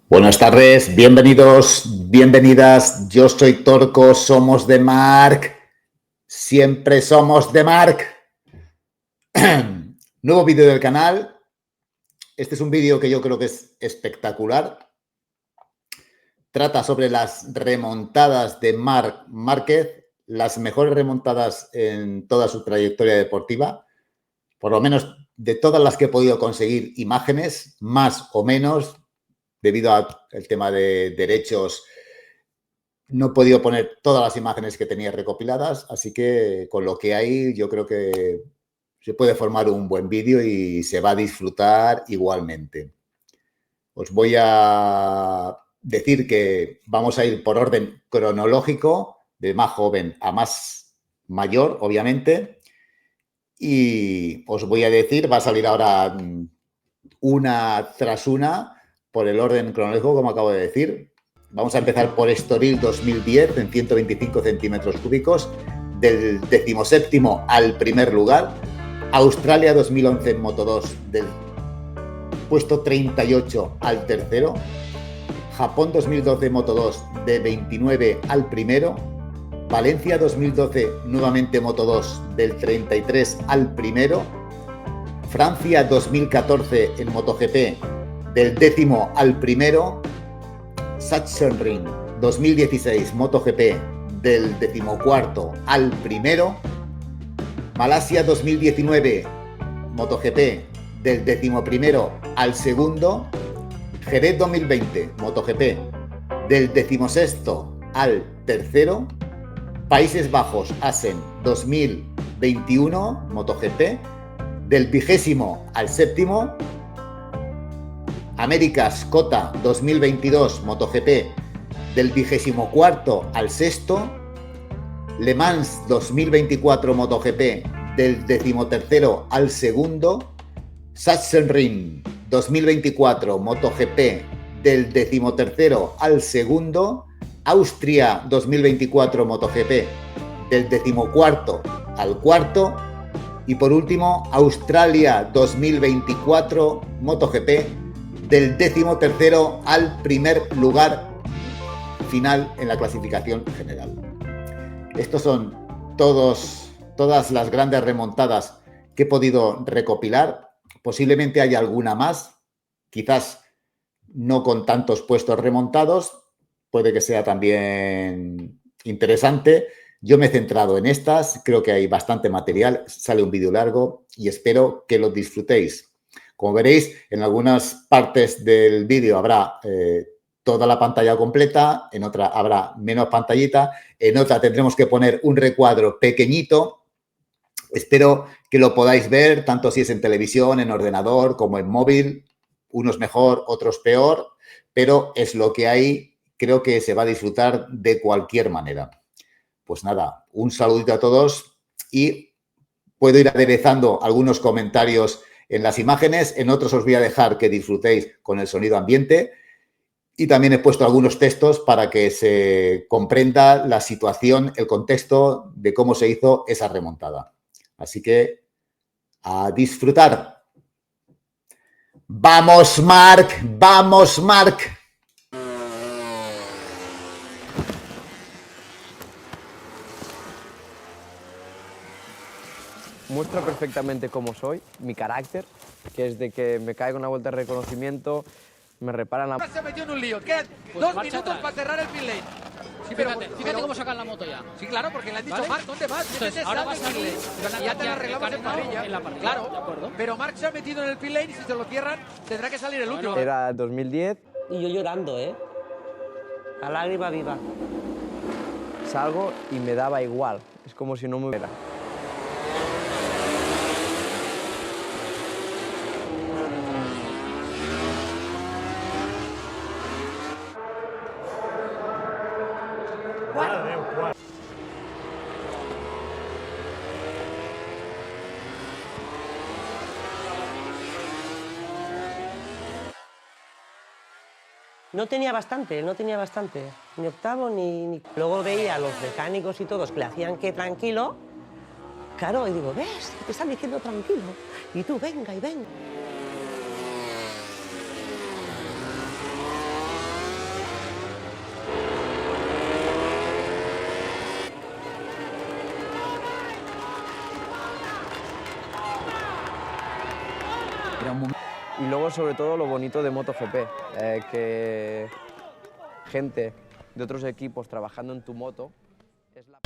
Buenas tardes, bienvenidos, bienvenidas. Yo soy Torco, somos de Marc. Siempre somos de Marc. Nuevo vídeo del canal. Este es un vídeo que yo creo que es espectacular. Trata sobre las remontadas de Marc Márquez, las mejores remontadas en toda su trayectoria deportiva. Por lo menos de todas las que he podido conseguir imágenes, más o menos, debido al tema de derechos. No he podido poner todas las imágenes que tenía recopiladas, así que con lo que hay yo creo que se puede formar un buen vídeo y se va a disfrutar igualmente. Os voy a decir que vamos a ir por orden cronológico, de más joven a más mayor, obviamente, y os voy a decir, va a salir ahora una tras una por el orden cronológico, como acabo de decir. Vamos a empezar por Estoril 2010 en 125 centímetros cúbicos, del 17º al primer lugar. Australia 2011 en Moto2, del puesto 38 al tercero. Japón 2012 Moto2, de 29 al primero. Valencia 2012 nuevamente Moto2, del 33 al primero. Francia 2014 en MotoGP, del 10º al primero. Sachsenring 2016 MotoGP, del 14º al primero. Malasia 2019 MotoGP, del 11º al segundo. Jerez 2020 MotoGP, del 16º al tercero. Países Bajos Assen 2021 MotoGP, del 20º al séptimo. Américas Cota 2022 MotoGP, del 24º al sexto. Le Mans 2024 MotoGP, del 13º al segundo. Sachsenring 2024 MotoGP, del 13º al segundo. Austria 2024 MotoGP, del 14º al cuarto. Y por último, Australia 2024 MotoGP, del 13º al primer lugar final en la clasificación general. Estos son todas las grandes remontadas que he podido recopilar. Posiblemente haya alguna más, quizás no con tantos puestos remontados, puede que sea también interesante. Yo me he centrado en estas, creo que hay bastante material, sale un vídeo largo y espero que lo disfrutéis. Como veréis, en algunas partes del vídeo habrá toda la pantalla completa, en otra habrá menos pantallita, en otra tendremos que poner un recuadro pequeñito. Espero que lo podáis ver, tanto si es en televisión, en ordenador, como en móvil. Unos mejor, otros peor, pero es lo que hay. Creo que se va a disfrutar de cualquier manera. Pues nada, un saludito a todos y puedo ir aderezando algunos comentarios en las imágenes, en otros os voy a dejar que disfrutéis con el sonido ambiente y también he puesto algunos textos para que se comprenda la situación, el contexto de cómo se hizo esa remontada. Así que a disfrutar. ¡Vamos, Marc! ¡Vamos, Marc! Muestra perfectamente cómo soy, mi carácter, que es de que me caigo una vuelta de reconocimiento, me reparan la... Se metió en un lío, quedan Pues 2 marcha minutos atrás. para cerrar el pit lane. Sí, Fíjate cómo sacan la moto ya. Sí, claro, porque le han dicho, ¿Vale? Marc, ¿dónde vas? Entonces, Métete, ahora sal vas del aquí, pit lane. van a Y ya te la cambiar arreglamos el en carnado parrilla. en la parrilla, Claro, de acuerdo. pero Marc se ha metido en el pit lane y si se lo cierran, tendrá que salir el último. Era 2010, Y yo llorando, ¿eh? La lágrima viva. salgo y me daba igual, es como si no me hubiera. No tenía bastante, no tenía bastante. Ni octavo ni... Luego veía a los mecánicos y todos que le hacían que tranquilo. Claro, y digo, ¿ves? Te están diciendo tranquilo. Y tú, venga y venga. Y luego, sobre todo, lo bonito de MotoGP, que gente de otros equipos trabajando en tu moto es la...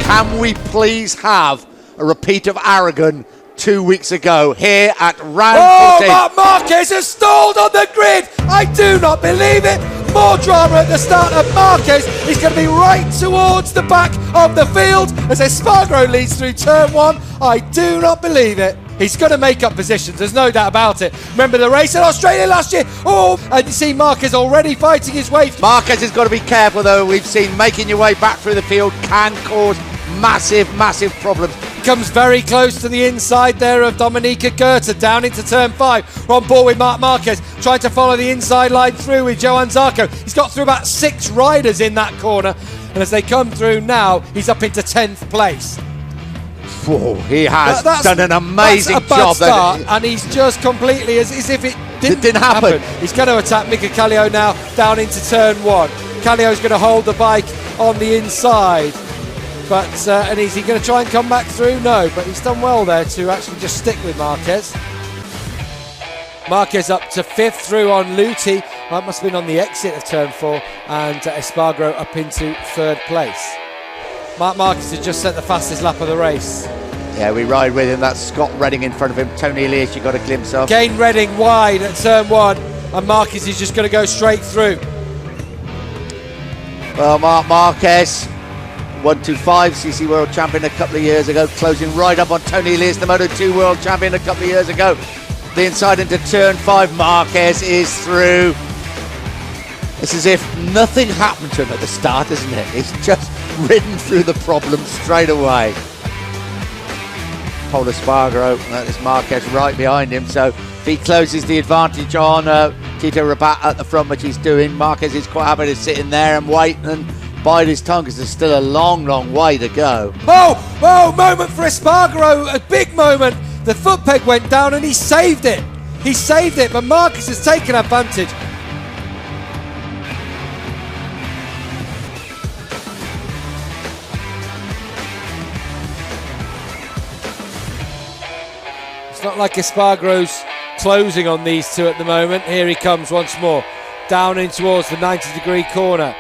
Can we please have a repeat of Aragon 2 weeks ago here at round 14? Marc Marquez has stalled on the grid. I do not believe it. More drama at the start of Marquez. He's going to be right towards the back of the field as Espargaro leads through turn 1. I do not believe it. He's going to make up positions, there's no doubt about it. Remember the race in Australia last year? Oh, and you see Marquez already fighting his way. Marquez has got to be careful though. We've seen making your way back through the field can cause massive problems. Comes very close to the inside there of Dominica Goethe down into turn 5. We're on board with Marc Marquez trying to follow the inside line through with Johann Zarco. He's got through about 6 riders in that corner, and as they come through now, he's up into 10th place. Whoa, he has done an amazing job start, and he's just completely as if it didn't happen. He's going to attack Mika Kallio now down into turn 1. Kallio's going to hold the bike on the inside. But and is he going to try and come back through? No, but he's done well there to actually just stick with Marquez. Marquez up to 5th through on Luthi. That must have been on the exit of turn 4, and Espargaro up into 3rd place. Marc Marquez has just set the fastest lap of the race. Yeah, we ride with him. That's Scott Redding in front of him. Tony Elias, you got a glimpse of. Gain Redding wide at turn 1, and Marquez is just going to go straight through. Well, Marc Marquez, 125cc World Champion a couple of years ago, closing right up on Tony Elias, the Moto2 World Champion a couple of years ago. The inside into turn 5, Marquez is through. It's as if nothing happened to him at the start, isn't it? He's just ridden through the problem straight away. Pol Espargaro, that is Marquez right behind him, so if he closes the advantage on Tito Rabat at the front, which he's doing, Marquez is quite happy to sit in there and wait and bide his tongue, because there's still a long way to go. Oh, moment for Espargaro, a big moment. The foot peg went down and he saved it. He saved it, but Marquez has taken advantage. It's not like Espargaro's closing on these two at the moment. Here he comes once more, down in towards the 90-degree corner.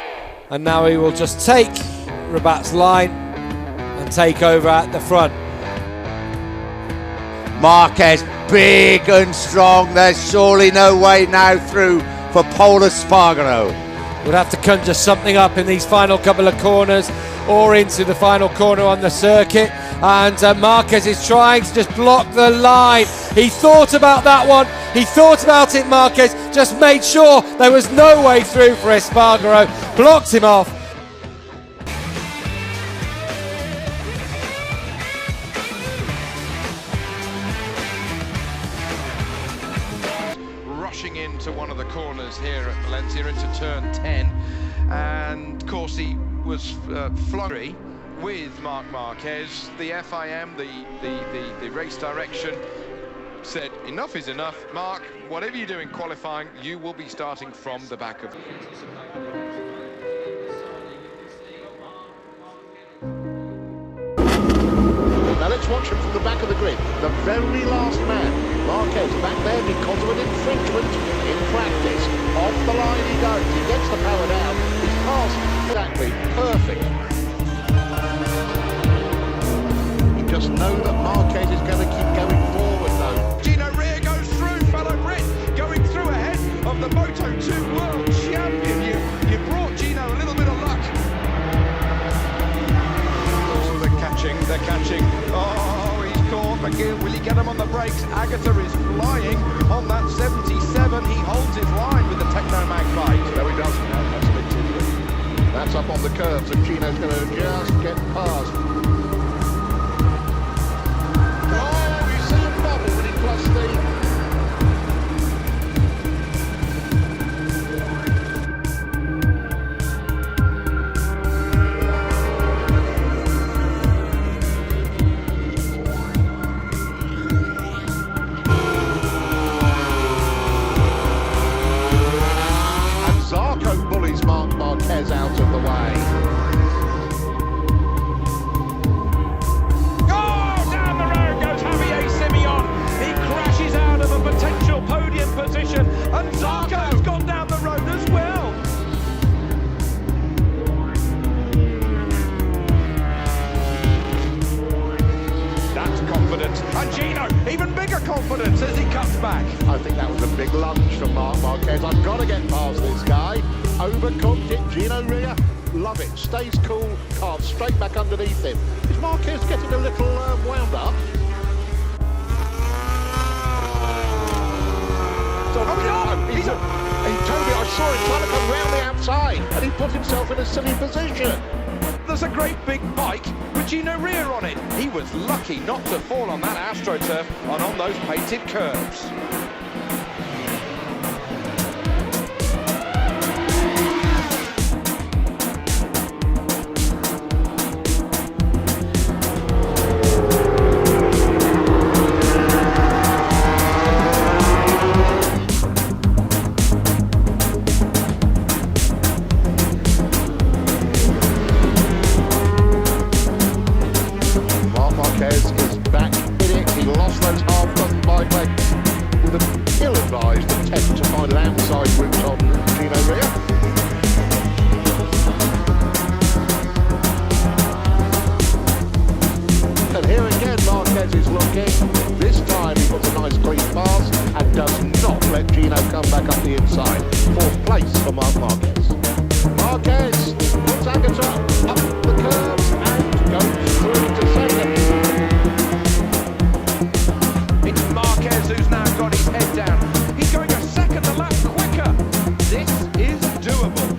And now he will just take Rabat's line and take over at the front. Marquez, big and strong. There's surely no way now through for Pol Espargaro. Would have to conjure something up in these final couple of corners or into the final corner on the circuit. And Marquez is trying to just block the line. He thought about that one. He thought about it, Marquez. Just made sure there was no way through for Espargaro. Blocked him off. Rushing into one of the corners here at Valencia into turn 10, and Corsi was flurry with Marc Marquez. The FIM, the race direction, said enough is enough. Marc, whatever you do in qualifying, you will be starting from the back of. Now let's Let's watch him from the back of the grid. The very last man. Marquez back there because of an infringement in practice. Off the line he goes. He gets the power down. He's passed exactly perfect. You just know that Marquez is going to keep going forward though. Gino Rea goes through, fellow Brit, going through ahead of the Moto2 World Champion. You brought Gino a little bit of luck. Oh, they're catching. Oh, he's caught. McGill, will he get him on the brakes? Agatha is flying on that 77. He holds his line with the Technomag fight. No, he doesn't. That's a bit too quick. That's up on the curves and Gino's going to just get past. Oh, you see a bubble when he plus the... Marquez out of the way. Oh, down the road goes Javier Simeon. He crashes out of a potential podium position, and Zarco's gone down the road as well. That's confidence, and Gino, even bigger confidence as he cuts back. I think that was a big lunge from Marc Marquez. I've got to get past this guy. Overcooked it, Gino Rea, love it, stays cool, carves straight back underneath him. Is Marquez getting a little wound up? He told me, I saw him trying to come round the outside and he put himself in a silly position. There's a great big bike with Gino Rea on it. He was lucky not to fall on that AstroTurf and on those painted curbs. Marquez is back in it. He lost those half-dozen bike legs with an ill-advised attempt to find an outside route on Gino Rea. And here again Marquez is looking. This time he puts a nice clean pass and does not let Gino come back up the inside. Fourth place for Marc Marquez. Marquez puts Agatha up the curve and goes through to second. It's Marquez who's now got his head down. He's going a second a lap quicker. This is doable.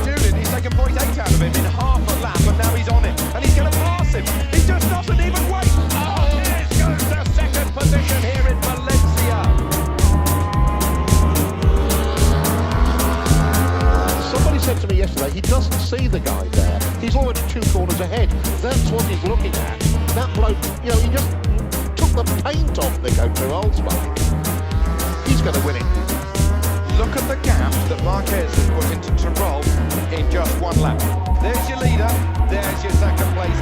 Julian, he's taken 0.8 out of him in half a lap, and now he's on it. And he's going to pass him. He just doesn't even wait. Marquez goes to second position here in Valencia. Somebody said to me yesterday, he doesn't see the guy there. He's already 2 corners ahead. That's what he's looking at. That bloke, he just took the paint off Nico Oldsmar. He's going to win it. Look at the gap that Marquez has put into Tyrrell in just 1 lap. There's your leader, there's your second place.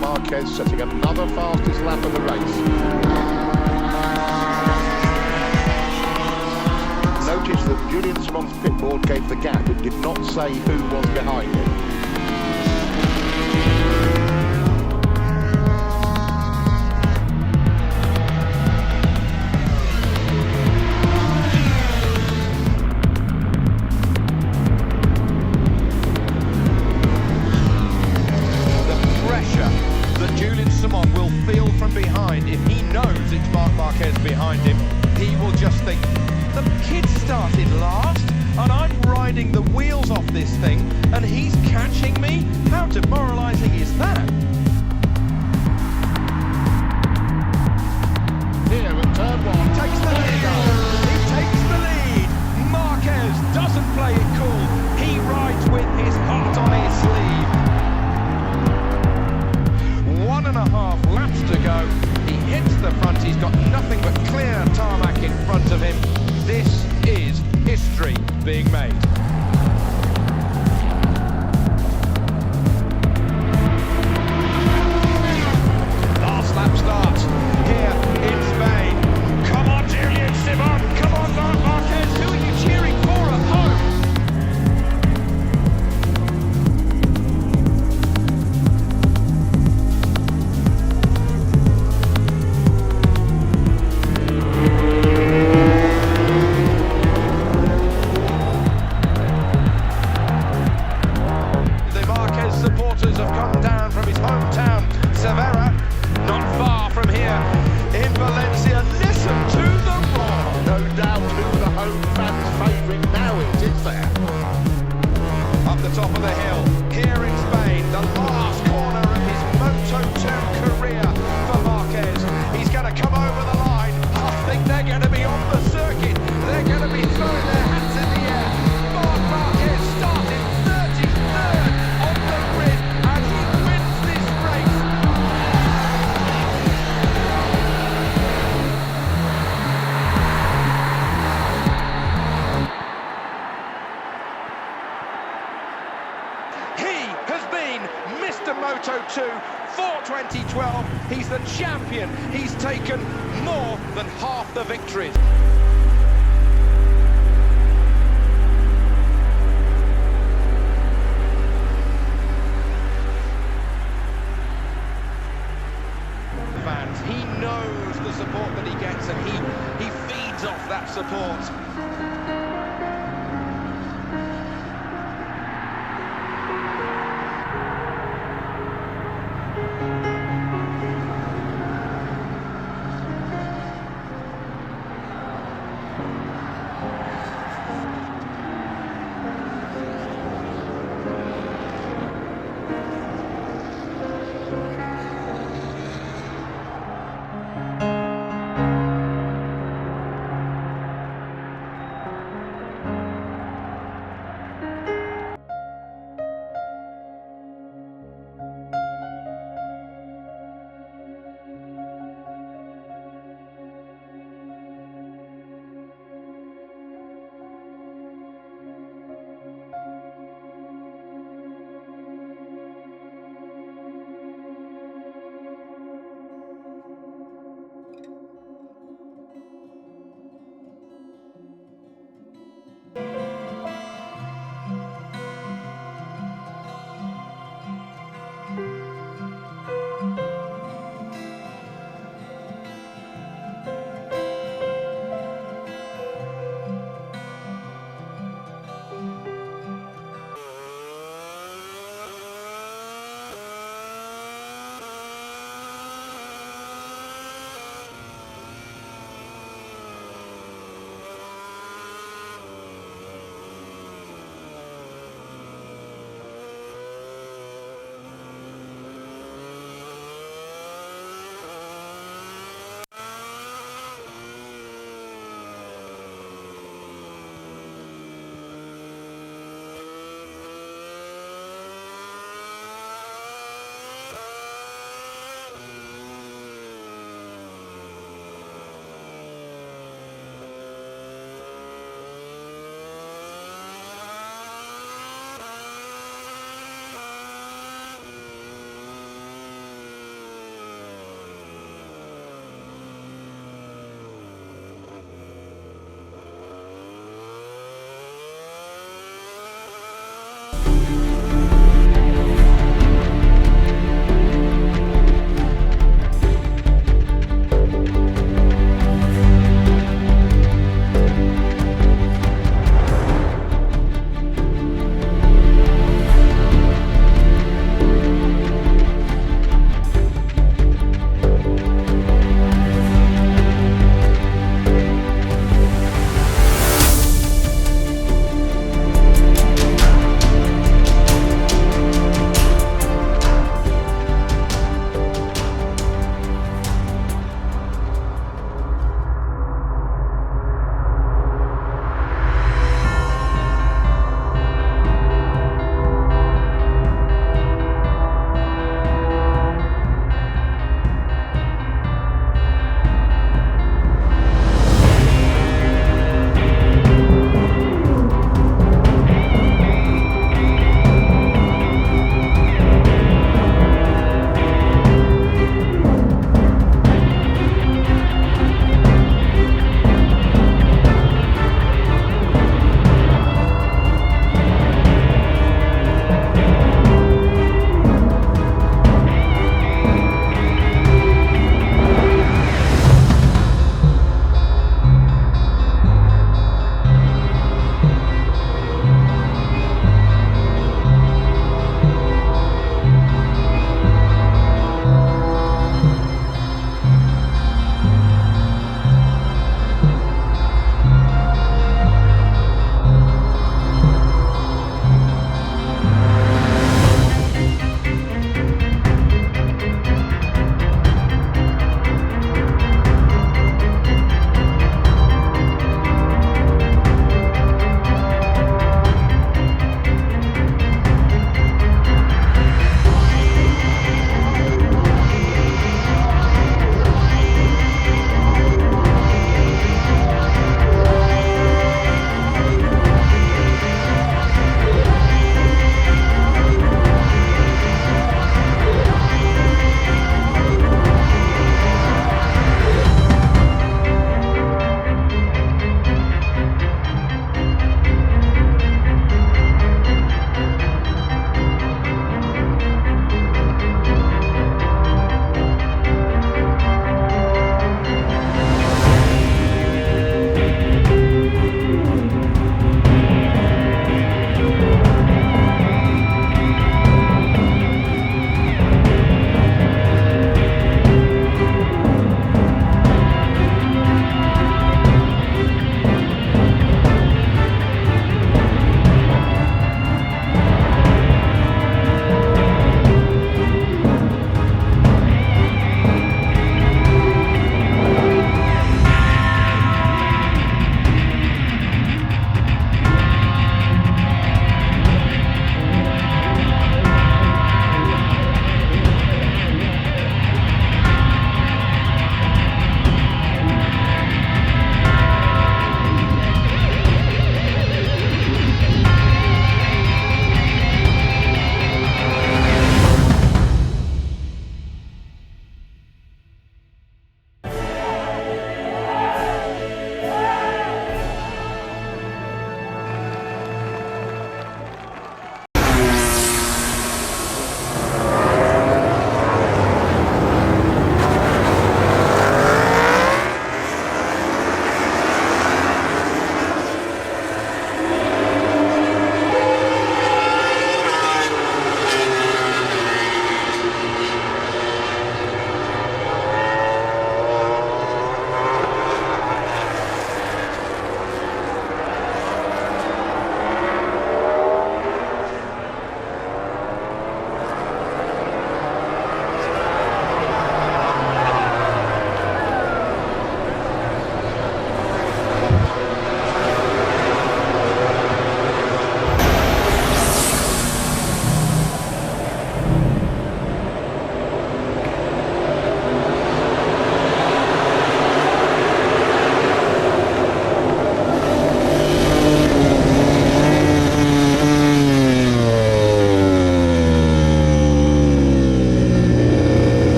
Marquez setting another fastest lap of the race. Notice that Julian Simon's pit board gave the gap. It did not say who was behind him. behind him, he will just think, the kid started last, and I'm riding the wheels off this thing, and he's catching me? How demoralising is that? Here at turn one. Takes the lead. He takes the lead. Marquez doesn't play it cool. He rides with his heart on his sleeve. 1.5 laps to go. He hits the front. He's got nothing but clear tarmac in front of him. This is history being made. Last lap start here in Spain. Come on, Julian Simon. Come on, Marc Marquez. Who are you cheering for at home? The Marquez supporters have come down from his hometown, Cervera, not far from here in Valencia. Listen to the roar. No doubt who the home fans' favourite now is there? Up the top of the hill, here in Spain, the last corner of his Moto2 career for Marquez. He's going to come over the line. I think they're going to be on the circuit. They're going to be throwing their hands in the air. Marc Marquez started 33rd on the grid, and he wins this race. He has been Mr. Moto2 for 2012. He's the champion. He's taken more than half the victories. Fans, he knows the support that he gets, and he feeds off that support.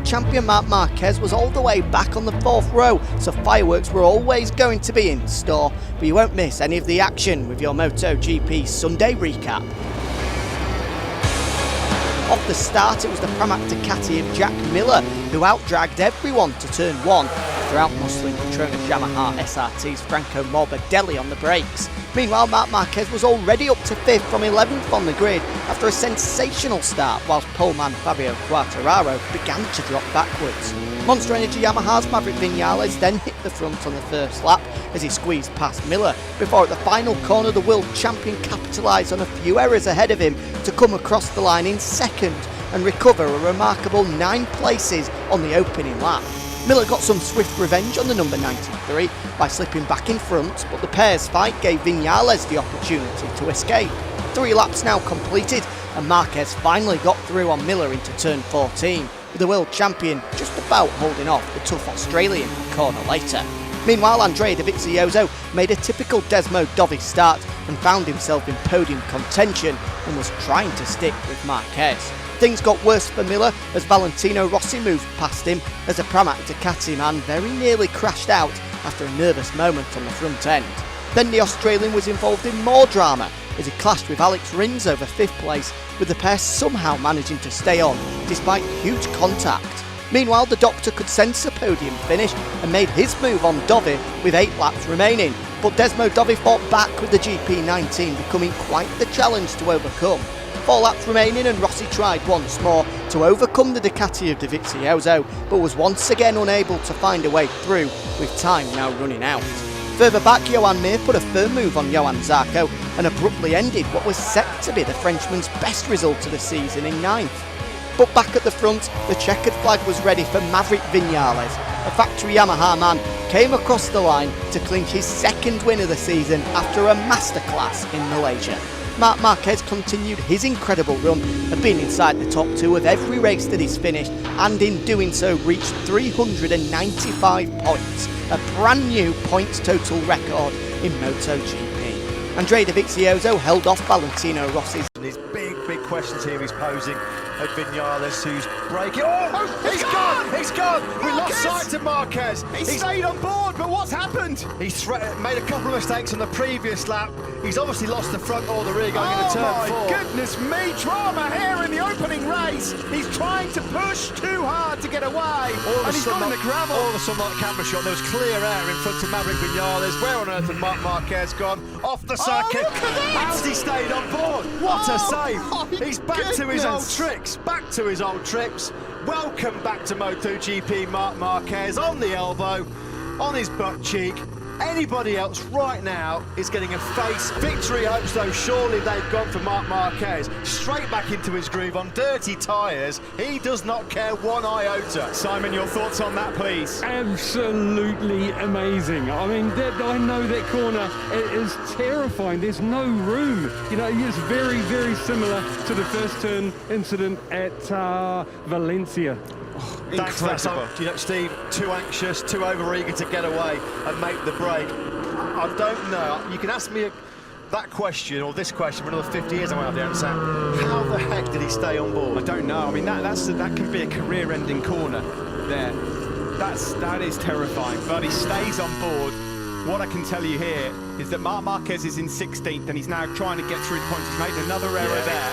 champion Marc Marquez was all the way back on the 4th row, so fireworks were always going to be in store, but you won't miss any of the action with your MotoGP Sunday recap. Off the start, it was the Pramac Ducati of Jack Miller who outdragged everyone to turn 1 after outmuscling Petronas Yamaha SRT's Franco Morbidelli on the brakes. Meanwhile, Marc Marquez was already up to 5th from 11th on the grid after a sensational start, whilst poleman Fabio Quartararo began to drop backwards. Monster Energy Yamaha's Maverick Viñales then hit the front on the first lap as he squeezed past Miller, before at the final corner the world champion capitalised on a few errors ahead of him to come across the line in second and recover a remarkable 9 places on the opening lap. Miller got some swift revenge on the number 93 by slipping back in front, but the pair's fight gave Viñales the opportunity to escape. 3 laps now completed, and Marquez finally got through on Miller into turn 14, with the world champion just about holding off the tough Australian a corner later. Meanwhile, Andrea Dovizioso made a typical Desmo Dovi start and found himself in podium contention and was trying to stick with Marquez. Things got worse for Miller as Valentino Rossi moved past him as a Pramac Ducati man very nearly crashed out after a nervous moment on the front end. Then the Australian was involved in more drama as he clashed with Alex Rins over 5th place, with the pair somehow managing to stay on despite huge contact. Meanwhile, the Doctor could sense a podium finish and made his move on Dovi with 8 laps remaining, but Desmo Dovi fought back with the GP19 becoming quite the challenge to overcome. 4 laps remaining and Rossi tried once more to overcome the Ducati of Dovizioso, but was once again unable to find a way through, with time now running out. Further back, Joan Mir put a firm move on Johan Zarco and abruptly ended what was set to be the Frenchman's best result of the season in 9th. But back at the front, the checkered flag was ready for Maverick Viñales. A factory Yamaha man came across the line to clinch his 2nd win of the season after a masterclass in Malaysia. Marc Marquez continued his incredible run of being inside the top 2 of every race that he's finished, and in doing so reached 395 points, a brand new points total record in MotoGP. Andrea Dovizioso held off Valentino Rossi's. These big questions here he's posing at Viñales, who's breaking. Oh, he's gone! He's gone! We lost sight of Marquez. He stayed on board, but what's happened? He's made a couple of mistakes on the previous lap. He's obviously lost the front or the rear going into turn 4. Oh my goodness me, drama here in the opening race. He's trying to push too hard to get away, and he's got in the gravel. All of a sudden, like camera shot, there was clear air in front of Maverick Viñales. Where on earth had Marc Marquez gone? Off the circuit. How's he stayed on board? What a save! He's back to his old tricks. Back to his old tricks. Welcome back to MotoGP, Marc Marquez on the elbow, on his butt cheek. Anybody else right now is getting a face victory hopes, though surely they've gone for Marc Marquez. Straight back into his groove on dirty tyres. He does not care one iota. Simon, your thoughts on that, please? Absolutely amazing. I mean, I know that corner is terrifying. There's no room. You know, it's very, very similar to the first turn incident at Valencia. Incredible. You know, Steve, too anxious, too over-eager to get away and make the break. I don't know. You can ask me that question or this question for another 50 years, I won't have the answer. How the heck did he stay on board? I don't know. I mean, that could be a career-ending corner there. That is terrifying. But he stays on board. What I can tell you here is that Marc Marquez is in 16th and he's now trying to get through the points. He's made another error there.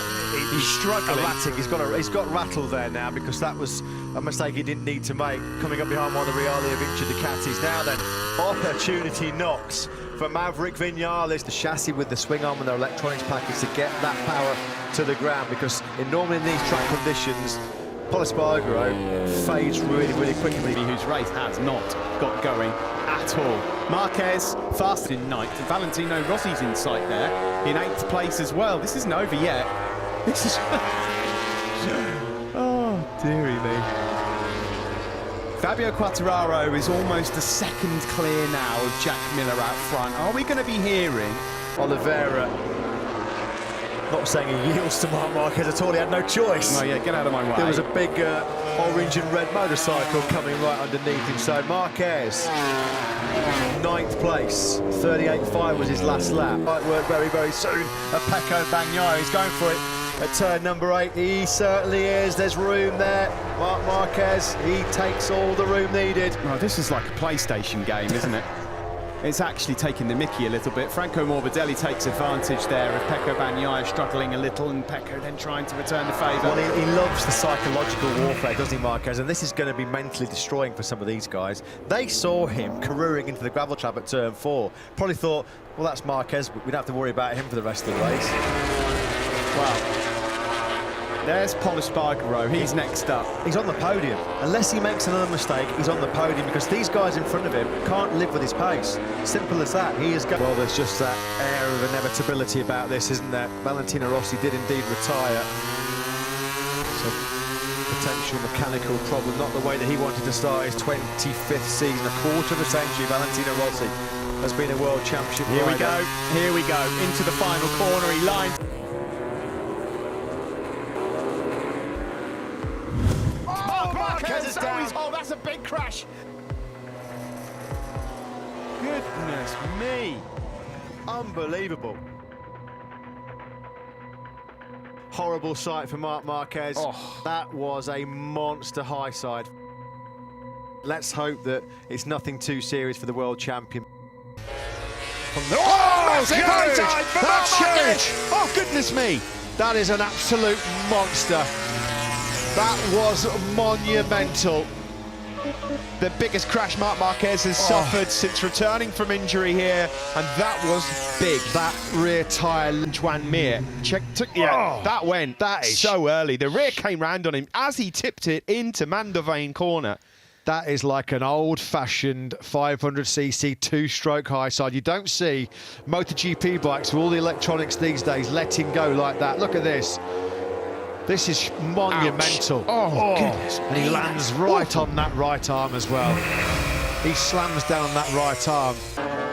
He's struggling. Erratic. He's got rattled there now because that was a mistake he didn't need to make, coming up behind one of the Reale Vinci Ducatis. Now then, opportunity knocks for Maverick Viñales. The chassis with the swing arm and their electronics package to get that power to the ground, because normally in these track conditions, Pol Espargaro fades really, really quickly. Whose race has not got going at all. Marquez fast in 9th. Valentino Rossi's in sight there in 8th place as well. This isn't over yet. This is... oh, dearie me. Fabio Quartararo is almost a second clear now of Jack Miller out front. Are we going to be hearing Oliveira? Not saying he yields to Marc Marquez at all, he had no choice. Oh yeah, get out of my way. There was a big orange and red motorcycle coming right underneath him, so Marquez, 9th place, 38.5 was his last lap. Might work very, very soon. Pecco Bagnaia, he's going for it. at turn number 8. He certainly is. There's room there. Marc Marquez, he takes all the room needed. Well, this is like a PlayStation game, isn't it? It's actually taking the mickey a little bit. Franco Morbidelli takes advantage there of Pecco Bagnaia struggling a little, and Pecco then trying to return the favour. Well, he loves the psychological warfare, doesn't he, Marquez? And this is going to be mentally destroying for some of these guys. They saw him careering into the gravel trap at turn 4. Probably thought, well, that's Marquez. We don't have to worry about him for the rest of the race. Well, there's Pol Espargaro, he's next up. He's on the podium. Unless he makes another mistake, he's on the podium, because these guys in front of him can't live with his pace. Simple as that. He is going. Well, there's just that air of inevitability about this, isn't there? Valentino Rossi did indeed retire. So, potential mechanical problem, not the way that he wanted to start his 25th season. A quarter of a century, Valentino Rossi has been a world championship rider. Here we go, into the final corner, he lines. Oh, that's a big crash. Goodness me. Unbelievable. Horrible sight for Marc Marquez. Oh. That was a monster high side. Let's hope that it's nothing too serious for the world champion. That's huge! That's huge! Oh, goodness me! That is an absolute monster. That was monumental. The biggest crash Marc Marquez has suffered since returning from injury here, and that was big. That rear tyre, Joan Mir. That went so early. The rear came round on him as he tipped it into Mandevane corner. That is like an old-fashioned 500cc two-stroke high side. You don't see MotoGP bikes with all the electronics these days letting go like that. Look at this. This is monumental. Goodness. And he lands right on that right arm as well. He slams down that right arm.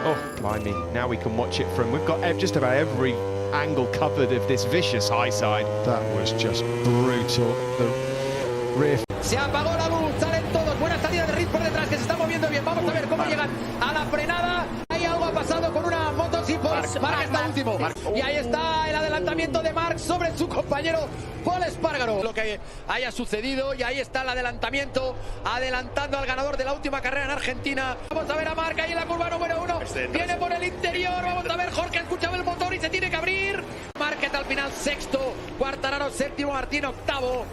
Oh, blimey. Now we can watch it from... We've got just about every angle covered of this vicious high side. That was just brutal. The rear... Se apagó la luz, salen todos. Buena salida de Riz por detrás, que se está moviendo bien. Vamos a ver cómo llegan a la frenada. Ahí algo ha pasado con una moto sin Marc está último. Y ahí está el adelantamiento de Marc sobre su compañero Pol Espargaro. Lo que haya sucedido, y ahí está el adelantamiento, adelantando al ganador de la última carrera en Argentina. Vamos a ver a Marc ahí en la curva número 1. Viene por el interior. Vamos a ver, Jorge escuchaba el motor y se tiene que abrir. Márquez al final sexto, Quartararo séptimo, Martín octavo.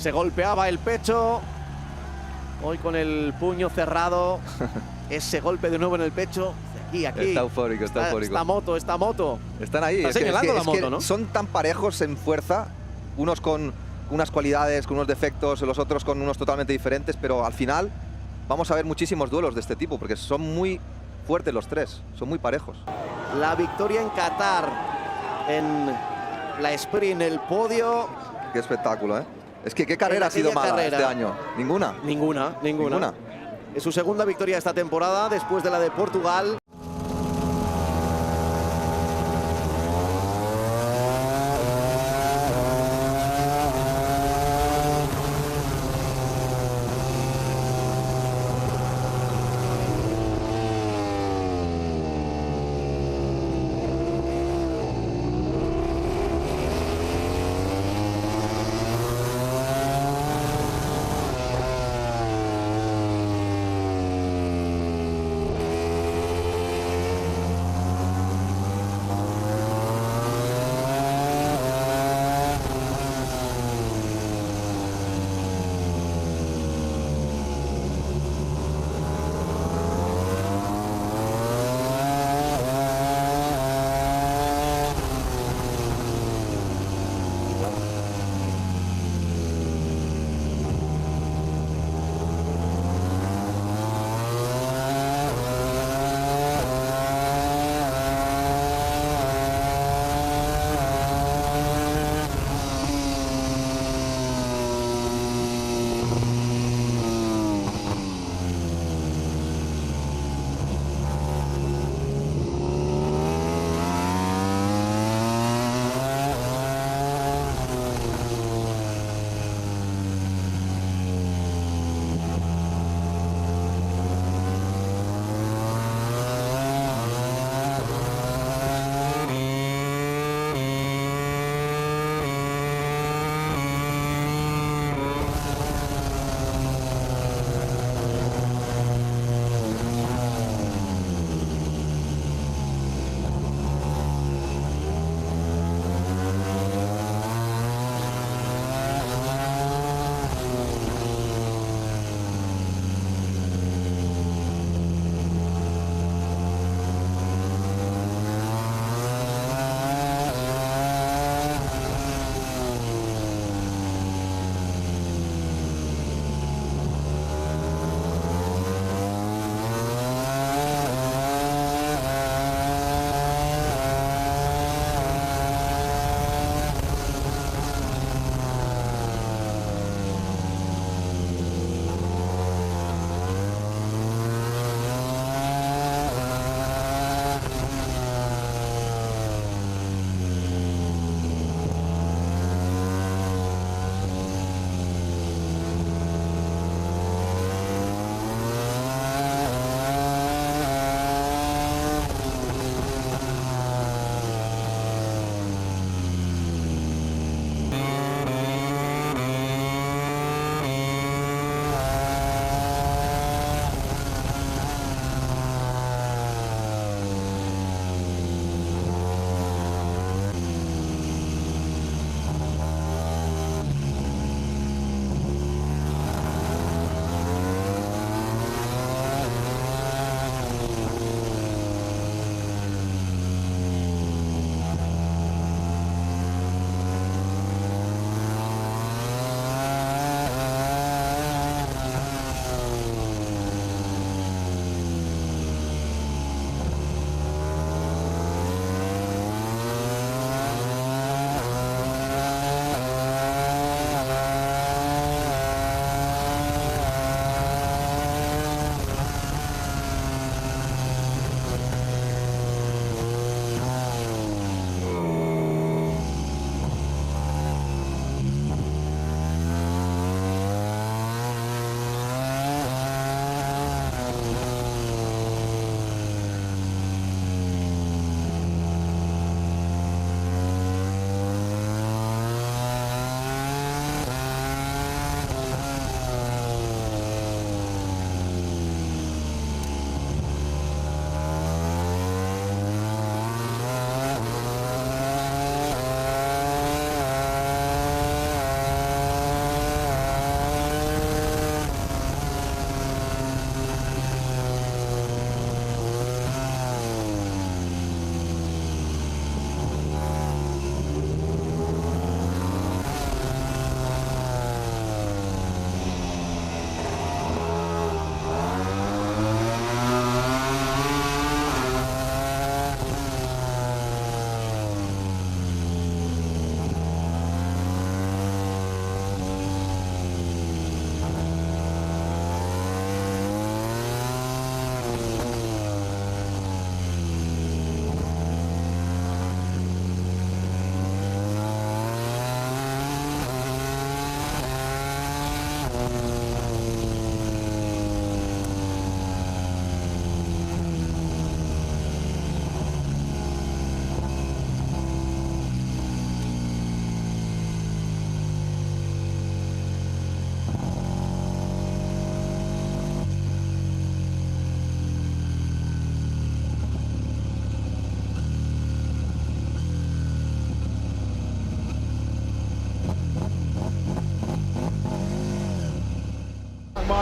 Se golpeaba el pecho. Hoy con el puño cerrado. Ese golpe de nuevo en el pecho. Aquí. Está eufórico, está eufórico. Esta moto. Están ahí. Está señalando la moto, ¿no? Son tan parejos en fuerza, unos con unas cualidades, con unos defectos, los otros con unos totalmente diferentes, pero al final vamos a ver muchísimos duelos de este tipo, porque son muy fuertes los tres, son muy parejos. La victoria en Qatar, en la sprint, el podio. Qué espectáculo, ¿eh? Es que qué carrera ha sido mala este año. Ninguna. Ninguna. Es su segunda victoria esta temporada, después de la de Portugal.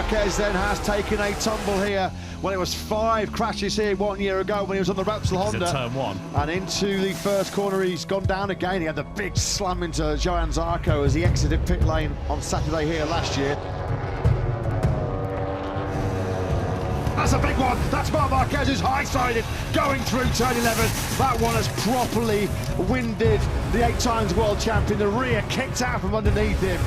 Marquez then has taken a tumble here when it was 5 crashes here 1 year ago when he was on the Repsol Honda. Turn 1. And into the first corner, he's gone down again. He had the big slam into Johann Zarco as he exited pit lane on Saturday here last year. That's a big one. That's Marc Marquez who's high-sided going through turn 11. That one has properly winded the 8 times world champion. The rear kicked out from underneath him.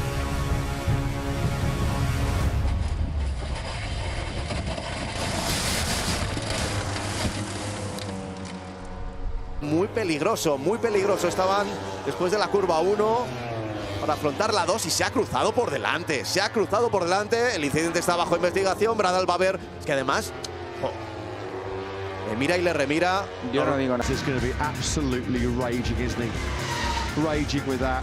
Muy peligroso estaban después de la curva 1 para afrontar la 2 y se ha cruzado por delante. El incidente está bajo investigación. Bradal va a ver, es que además le mira y le remira. Yo no digo nada. It's going to be absolutely raging, isn't he? Raging with that.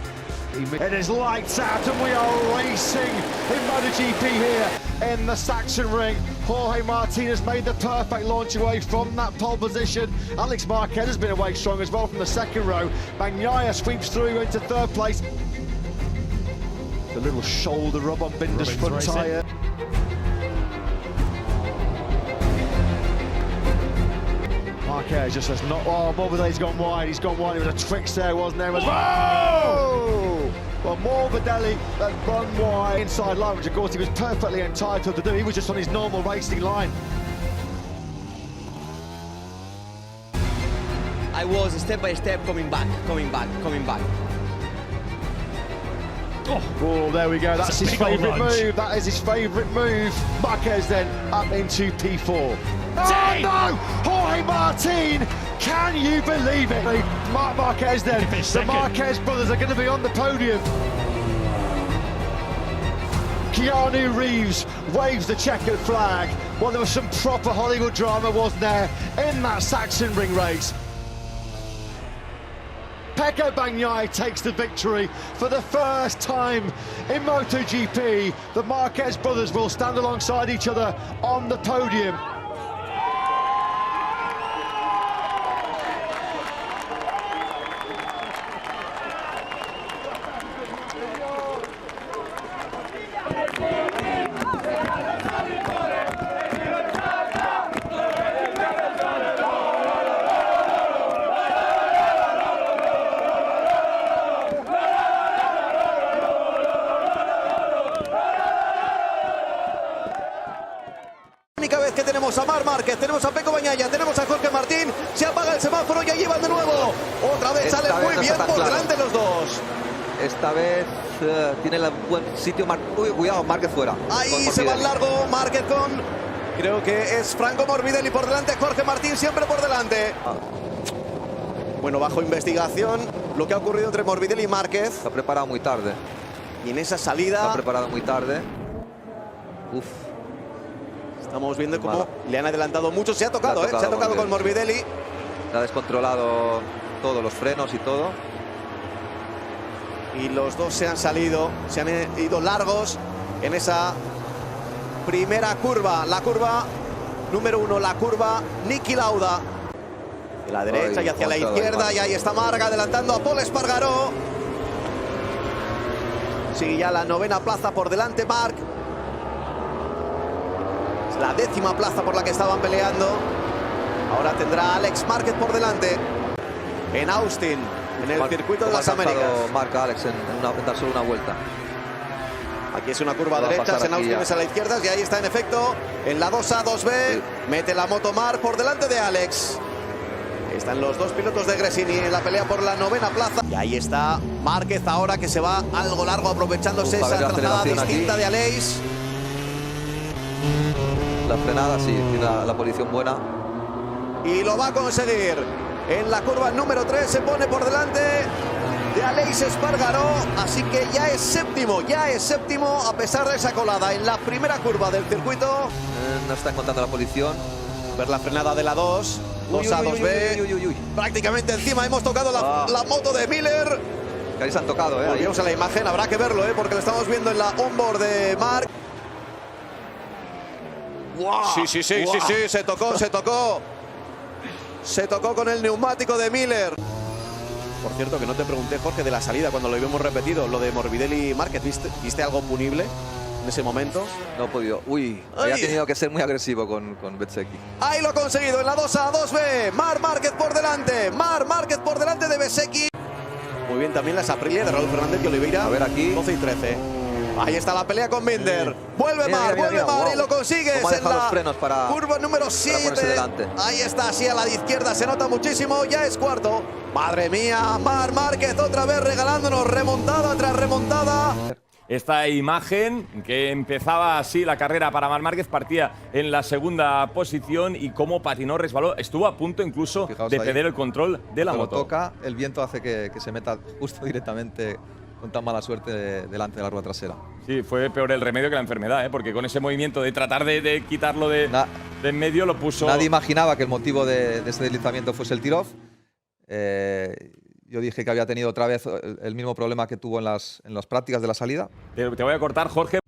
It is lights out and we are racing in MotoGP here in the Sachsenring. Jorge Martinez made the perfect launch away from that pole position. Alex Marquez has been away strong as well from the second row. Bagnaia sweeps through into 3rd place. The little shoulder rub on Binder's front tyre. Marquez just says, not, oh, Morbidelli's gone wide. He's gone wide. It was a trick there, wasn't there? Whoa! Well, Morbidelli had run wide inside line, which of course he was perfectly entitled to do. He was just on his normal racing line. I was step by step coming back. Oh, there we go. That's his favourite move. That is his favourite move. Marquez then up into P4. Oh no! Jorge Martin! Can you believe it? Marc Marquez then. The Marquez brothers are going to be on the podium. Keanu Reeves waves the checkered flag. Well, there was some proper Hollywood drama, wasn't there, in that Sachsenring race. Pecco Bagnaia takes the victory for the first time in MotoGP. The Marquez brothers will stand alongside each other on the podium. Única vez que tenemos a Marc Márquez, tenemos a Pecco Bagnaia, tenemos a Jorge Martín, se apaga el semáforo y ahí llevan de nuevo. Otra vez salen muy bien por delante los dos. Esta vez tiene el buen sitio. Uy, cuidado, Márquez fuera. Ahí se va largo Márquez con, creo que es Franco Morbidelli por delante, Jorge Martín siempre por delante. Bueno, bajo investigación lo que ha ocurrido entre Morbidelli y Márquez. Se ha preparado muy tarde. Y en esa salida... Se ha preparado muy tarde. Uf. Estamos viendo cómo le han adelantado mucho. Se ha tocado, se ha tocado con Morbidelli. Le ha descontrolado todos los frenos y todo. Y los dos se han ido largos en esa primera curva. La curva número 1, la curva Niki Lauda. De la derecha y hacia la izquierda. Y ahí está Marc adelantando a Pol Espargaró. Sigue ya la 9ª plaza por delante Marc. La 10ª plaza por la que estaban peleando. Ahora tendrá Alex Márquez por delante en Austin, en el circuito de las Américas. Marca Alex en dar solo una vuelta. Aquí es una curva a derechas, en Austin es a la izquierda y ahí está en efecto en la 2A, 2B. Sí. Mete la moto Marc por delante de Alex. Están los dos pilotos de Gresini en la pelea por la 9ª plaza. Y ahí está Márquez ahora que se va algo largo aprovechándose esa trazada distinta de Aleix. La frenada, sí, tiene la posición buena. Y lo va a conseguir. En la curva número 3 se pone por delante de Aleix Espargaró. Así que ya es séptimo a pesar de esa colada en la primera curva del circuito. No está encontrando la posición. Ver la frenada de la 2. 2A, 2B. Prácticamente encima hemos tocado la moto de Miller. Que ahí se han tocado, Volvemos a la imagen, habrá que verlo, porque lo estamos viendo en la onboard de Marc. Wow, sí, se tocó. Se tocó con el neumático de Miller. Por cierto, que no te pregunté, Jorge, de la salida cuando lo habíamos repetido, lo de Morbidelli y Márquez. ¿Viste algo punible ese momento. No he podido. Uy, había tenido que ser muy agresivo con Bezzecchi. Ahí lo ha conseguido en la 2A, 2B. Marc Márquez por delante. Marc Márquez por delante de Bezzecchi. Muy bien también las Aprilia de Raúl Fernández y Oliveira. A ver aquí. 12 y 13. Ahí está la pelea con Binder. Vuelve Marc, vuelve Marc y lo consigues en la los frenos para curva número 7. Ahí está, así a la de izquierda se nota muchísimo. Ya es cuarto. Madre mía, Marc Márquez otra vez regalándonos remontada tras remontada. Esta imagen que empezaba así la carrera para Marc Márquez, partía en la segunda posición y cómo patinó, resbaló, estuvo a punto incluso de perder el control de la moto. Toca, el viento hace que se meta justo directamente con tan mala suerte delante de la rueda trasera. Sí, fue peor el remedio que la enfermedad, porque con ese movimiento de tratar de quitarlo de en medio lo puso… Nadie imaginaba que el motivo de ese deslizamiento fuese el tiro-off. Yo dije que había tenido otra vez el mismo problema que tuvo en las prácticas de la salida. Te voy a cortar, Jorge,